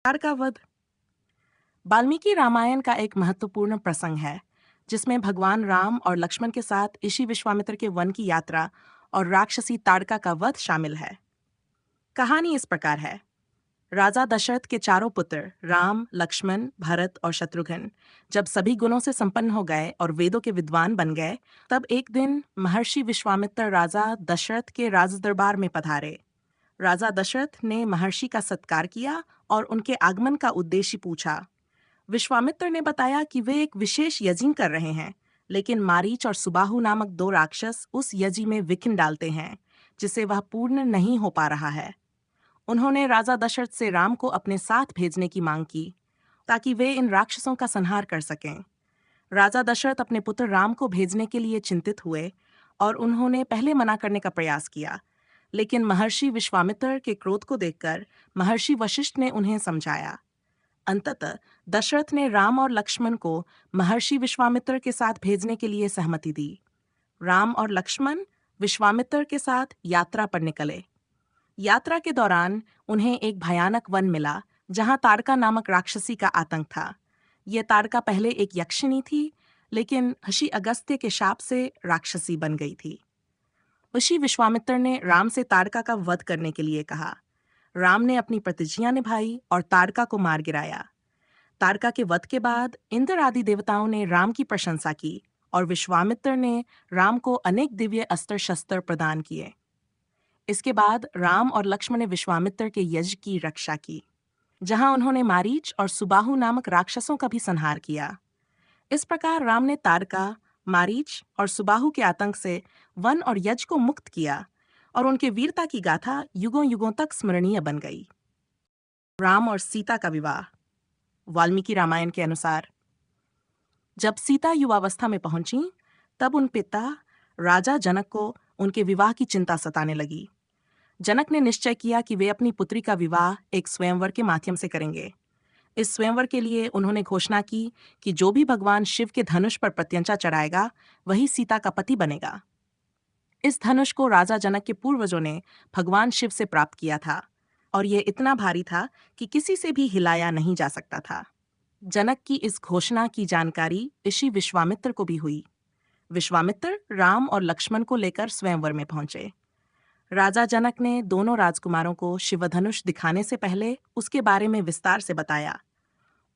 Car का वध। वाल्मीकि रामायण का एक महत्वपूर्ण प्रसंग है जिसमें भगवान राम और लक्ष्मण के साथ ऋषि विश्वामित्र के वन की यात्रा और राक्षसी ताड़का का वध शामिल है। कहानी इस प्रकार है। राजा दशरथ के चारों पुत्र राम, लक्ष्मण, भरत और शत्रुघ्न जब सभी गुणों से संपन्न हो गए और वेदों के विद्वान बन गए, तब एक दिन महर्षि विश्वामित्र राजा दशरथ के राजदरबार में पधारे। राजा दशरथ ने महर्षि का सत्कार किया और उनके आगमन का उद्देश्य पूछा। विश्वामित्र ने बताया कि वे एक विशेष यज्ञ कर रहे हैं, लेकिन मारीच और सुबाहु नामक दो राक्षस उस यज्ञ में विघ्न डालते हैं, जिससे वह पूर्ण नहीं हो पा रहा है। उन्होंने राजा दशरथ से राम को अपने साथ भेजने की मांग की, ताकि वे इन राक्षसों का संहार कर सकें। राजा दशरथ अपने पुत्र राम को भेजने के लिए चिंतित हुए और उन्होंने पहले मना करने का प्रयास किया, लेकिन महर्षि विश्वामित्र के क्रोध को देखकर महर्षि वशिष्ठ ने उन्हें समझाया। अंततः दशरथ ने राम और लक्ष्मण को महर्षि विश्वामित्र के साथ भेजने के लिए सहमति दी। राम और लक्ष्मण विश्वामित्र के साथ यात्रा पर निकले। यात्रा के दौरान उन्हें एक भयानक वन मिला जहां ताड़का नामक राक्षसी का आतंक था। ये ताड़का पहले एक यक्षिणी थी, लेकिन ऋषि अगस्त्य के शाप से राक्षसी बन गई थी। ऋषि विश्वामित्र ने राम से ताड़का का वध करने के लिए कहा। राम ने अपनी प्रतिज्ञा निभाई और ताड़का को मार गिराया। ताड़का के वध के बाद इंद्र आदि देवताओं ने राम की प्रशंसा की और विश्वामित्र ने राम को अनेक दिव्य अस्त्र शस्त्र प्रदान किए। इसके बाद राम और लक्ष्मण ने विश्वामित्र के यज्ञ की रक्षा की, जहां उन्होंने मारीच और सुबाहु नामक राक्षसों का भी संहार किया। इस प्रकार राम ने ताड़का, मारीच और सुबाहु के आतंक से वन और यज्ञ को मुक्त किया और उनके वीरता की गाथा युगों युगों तक स्मरणीय बन गई। राम और सीता का विवाह। वाल्मीकि रामायण के अनुसार जब सीता युवावस्था में पहुंची, तब उन पिता राजा जनक को उनके विवाह की चिंता सताने लगी। जनक ने निश्चय किया कि वे अपनी पुत्री का विवाह एक स्वयंवर के माध्यम से करेंगे। इस स्वयंवर के लिए उन्होंने घोषणा की कि जो भी भगवान शिव के धनुष पर प्रत्यंचा चढ़ाएगा, वही सीता का पति बनेगा। इस धनुष को राजा जनक के पूर्वजों ने भगवान शिव से प्राप्त किया था और यह इतना भारी था कि किसी से भी हिलाया नहीं जा सकता था। जनक की इस घोषणा की जानकारी ऋषि विश्वामित्र को भी हुई। विश्वामित्र राम और लक्ष्मण को लेकर स्वयंवर में पहुंचे। राजा जनक ने दोनों राजकुमारों को शिवधनुष दिखाने से पहले उसके बारे में विस्तार से बताया।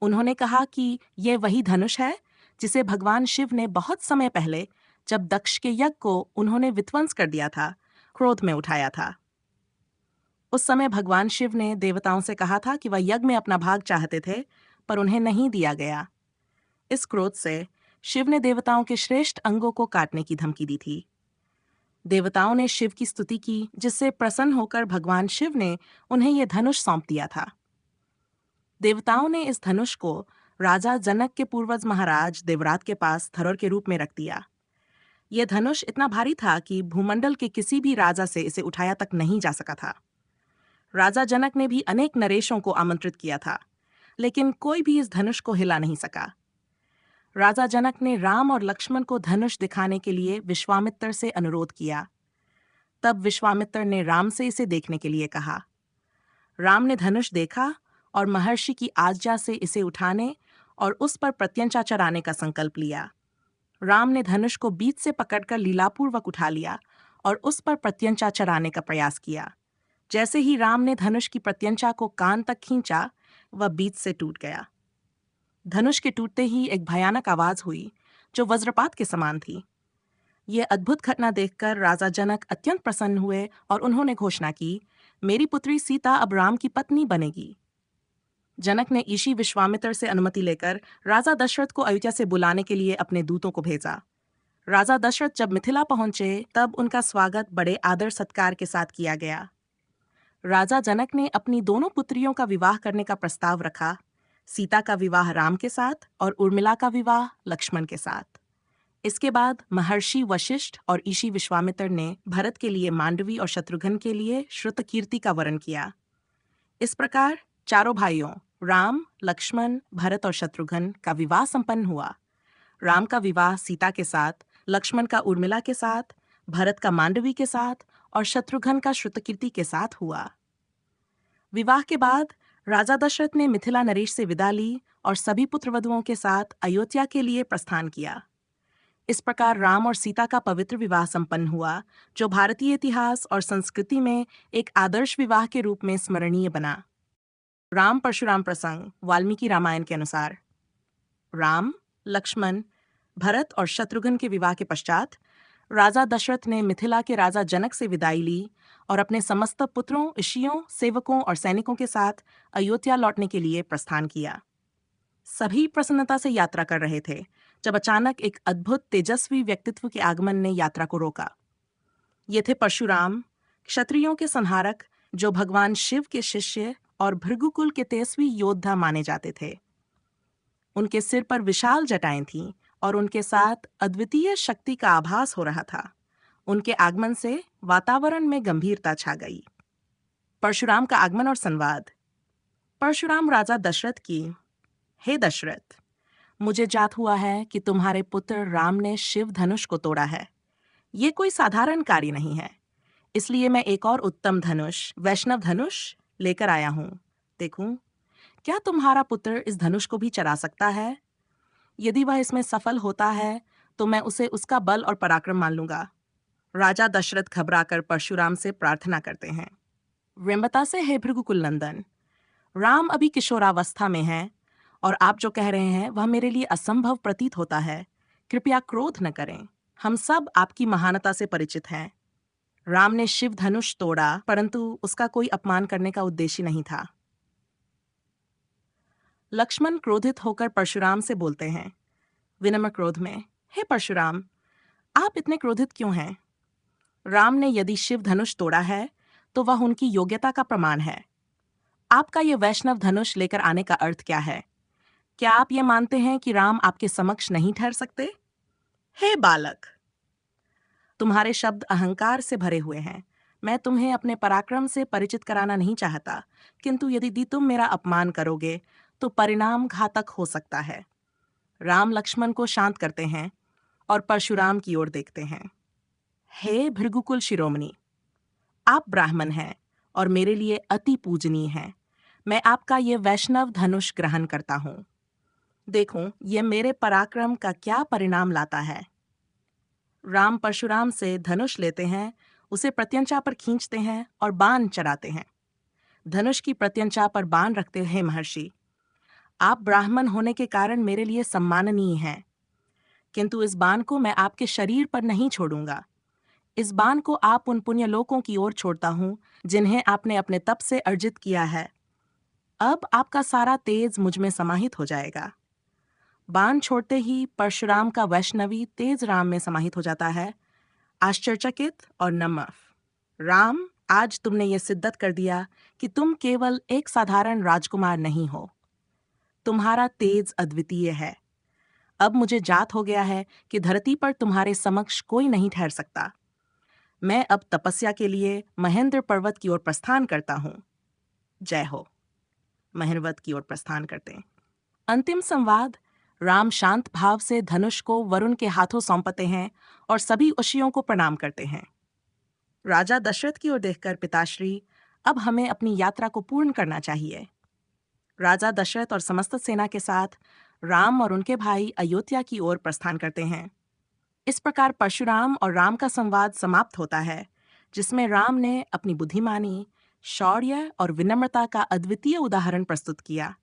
उन्होंने कहा कि यह वही धनुष है जिसे भगवान शिव ने बहुत समय पहले, जब दक्ष के यज्ञ को उन्होंने विध्वंस कर दिया था, क्रोध में उठाया था। उस समय भगवान शिव ने देवताओं से कहा था कि वह यज्ञ में अपना भाग चाहते थे, पर उन्हें नहीं दिया गया। इस क्रोध से शिव ने देवताओं के श्रेष्ठ अंगों को काटने की धमकी दी थी। देवताओं ने शिव की स्तुति की, जिससे प्रसन्न होकर भगवान शिव ने उन्हें यह धनुष सौंप दिया था। देवताओं ने इस धनुष को राजा जनक के पूर्वज महाराज देवरात के पास धरोहर के रूप में रख दिया। यह धनुष इतना भारी था कि भूमंडल के किसी भी राजा से इसे उठाया तक नहीं जा सका था। राजा जनक ने भी अनेक नरेशों को आमंत्रित किया था, लेकिन कोई भी इस धनुष को हिला नहीं सका। राजा जनक ने राम और लक्ष्मण को धनुष दिखाने के लिए विश्वामित्र से अनुरोध किया। तब विश्वामित्र ने राम से इसे देखने के लिए कहा। राम ने धनुष देखा और महर्षि की आज्ञा से इसे उठाने और उस पर प्रत्यंचा चढ़ाने का संकल्प लिया। राम ने धनुष को बीच से पकड़कर लीलापूर्वक उठा लिया और उस पर प्रत्यंचा चढ़ाने का प्रयास किया। जैसे ही राम ने धनुष की प्रत्यंचा को कान तक खींचा, वह बीच से टूट गया। धनुष के टूटते ही एक भयानक आवाज हुई, जो वज्रपात के समान थी। यह अद्भुत घटना देखकर राजा जनक अत्यंत प्रसन्न हुए और उन्होंने घोषणा की, मेरी पुत्री सीता अब राम की पत्नी बनेगी। जनक ने ऋषि विश्वामित्र से अनुमति लेकर राजा दशरथ को अयोध्या से बुलाने के लिए अपने दूतों को भेजा। राजा दशरथ जब मिथिला पहुंचे, तब उनका स्वागत बड़े आदर सत्कार के साथ किया गया। राजा जनक ने अपनी दोनों पुत्रियों का विवाह करने का प्रस्ताव रखा, सीता का विवाह राम के साथ और उर्मिला का विवाह लक्ष्मण के साथ। इसके बाद महर्षि वशिष्ठ और ऋषि विश्वामित्र ने भरत के लिए मांडवी और शत्रुघ्न के लिए श्रुतकीर्ति का वरण किया। इस प्रकार चारों भाइयों राम, लक्ष्मण, भरत और शत्रुघ्न का विवाह संपन्न हुआ। राम का विवाह सीता के साथ, लक्ष्मण का उर्मिला के साथ, भरत का मांडवी के साथ और शत्रुघ्न का श्रुतकीर्ति के साथ हुआ। विवाह के बाद राजा दशरथ ने मिथिला नरेश से विदा ली और सभी पुत्रवधुओं के साथ अयोध्या के लिए प्रस्थान किया। इस प्रकार राम और सीता का पवित्र विवाह संपन्न हुआ, जो भारतीय इतिहास और संस्कृति में एक आदर्श विवाह के रूप में स्मरणीय बना। राम परशुराम प्रसंग वाल्मीकि रामायण के अनुसार। राम, लक्ष्मण, भरत और शत्रुघ्न के विवाह के पश्चात राजा दशरथ ने मिथिला के राजा जनक से विदाई ली और अपने समस्त पुत्रों, ऋषियों, सेवकों और सैनिकों के साथ अयोध्या लौटने के लिए प्रस्थान किया। सभी प्रसन्नता से यात्रा कर रहे थे जब अचानक एक अद्भुत तेजस्वी व्यक्तित्व के आगमन ने यात्रा को रोका। ये थे परशुराम, क्षत्रियों के संहारक, जो भगवान शिव के शिष्य और भृगुकुल के तेजस्वी योद्धा माने जाते थे। उनके सिर पर विशाल जटाएं थीं और उनके साथ अद्वितीय शक्ति का आभास हो रहा था। उनके आगमन से वातावरण में गंभीरता छा गई। परशुराम का आगमन और संवाद। परशुराम राजा दशरथ की, हे दशरथ, मुझे जात हुआ है कि तुम्हारे पुत्र राम ने शिव धनुष को तोड़ा है। ये कोई साधारण कार्य नहीं है, इसलिए मैं एक और उत्तम धनुष, वैष्णव धनुष, लेकर आया हूं। देखूं, क्या तुम्हारा पुत्र इस धनुष को भी चला सकता है? यदि वह इसमें सफल होता है तो मैं उसे उसका बल और पराक्रम मान लूंगा। राजा दशरथ घबराकर परशुराम से प्रार्थना करते हैं। विम्बता से, हे भृगुकुल नंदन, राम अभी किशोरावस्था में है और आप जो कह रहे हैं वह मेरे लिए असंभव प्रतीत होता है। कृपया क्रोध न करें, हम सब आपकी महानता से परिचित हैं। राम ने शिव धनुष तोड़ा, परंतु उसका कोई अपमान करने का उद्देश्य नहीं था। लक्ष्मण क्रोधित होकर परशुराम से बोलते हैं, विनम्र क्रोध में, हे परशुराम, आप इतने क्रोधित क्यों हैं? राम ने यदि शिव धनुष तोड़ा है तो वह उनकी योग्यता का प्रमाण है। आपका ये वैष्णव धनुष लेकर आने का अर्थ क्या है? क्या आप ये मानते हैं कि राम आपके समक्ष नहीं ठहर सकते? हे बालक, तुम्हारे शब्द अहंकार से भरे हुए हैं। मैं तुम्हें अपने पराक्रम से परिचित कराना नहीं चाहता, किंतु यदि तुम मेरा अपमान करोगे तो परिणाम घातक हो सकता है। राम लक्ष्मण को शांत करते हैं और परशुराम की ओर देखते हैं। हे भृगुकुल शिरोमणि, आप ब्राह्मण हैं और मेरे लिए अति पूजनीय हैं। मैं आपका ये वैष्णव धनुष ग्रहण करता हूं। देखो, ये मेरे पराक्रम का क्या परिणाम लाता है। राम परशुराम से धनुष लेते हैं, उसे प्रत्यंचा पर खींचते हैं और बाण चलाते हैं। धनुष की प्रत्यंचा पर बाण रखते हैं, महर्षि, आप ब्राह्मण होने के कारण मेरे लिए सम्माननीय हैं, किंतु इस बाण को मैं आपके शरीर पर नहीं छोड़ूंगा। इस बाण को आप उन पुण्य लोकों की ओर छोड़ता हूं जिन्हें आपने अपने तप से अर्जित किया है। अब आपका सारा तेज मुझ में समाहित हो जाएगा। बाण छोड़ते ही परशुराम का वैष्णवी तेज राम में समाहित हो जाता है। आश्चर्यचकित और नम्र, राम, आज तुमने ये सिद्ध कर दिया कि तुम केवल एक साधारण राजकुमार नहीं हो। तुम्हारा तेज अद्वितीय है। अब मुझे जात हो गया है कि धरती पर तुम्हारे समक्ष कोई नहीं ठहर सकता। मैं अब तपस्या के लिए महेंद्र पर्वत की ओर प्रस्थान करता हूँ। जय हो। महेंद्र की ओर प्रस्थान करते हैं। अंतिम संवाद। राम शांत भाव से धनुष को वरुण के हाथों सौंपते हैं और सभी ऋषियों को प्रणाम करते हैं। राजा दशरथ की ओर देखकर, पिताश्री, अब हमें अपनी यात्रा को पूर्ण करना चाहिए। राजा दशरथ और समस्त सेना के साथ राम और उनके भाई अयोध्या की ओर प्रस्थान करते हैं। इस प्रकार परशुराम और राम का संवाद समाप्त होता है, जिसमें राम ने अपनी बुद्धिमानी, शौर्य और विनम्रता का अद्वितीय उदाहरण प्रस्तुत किया।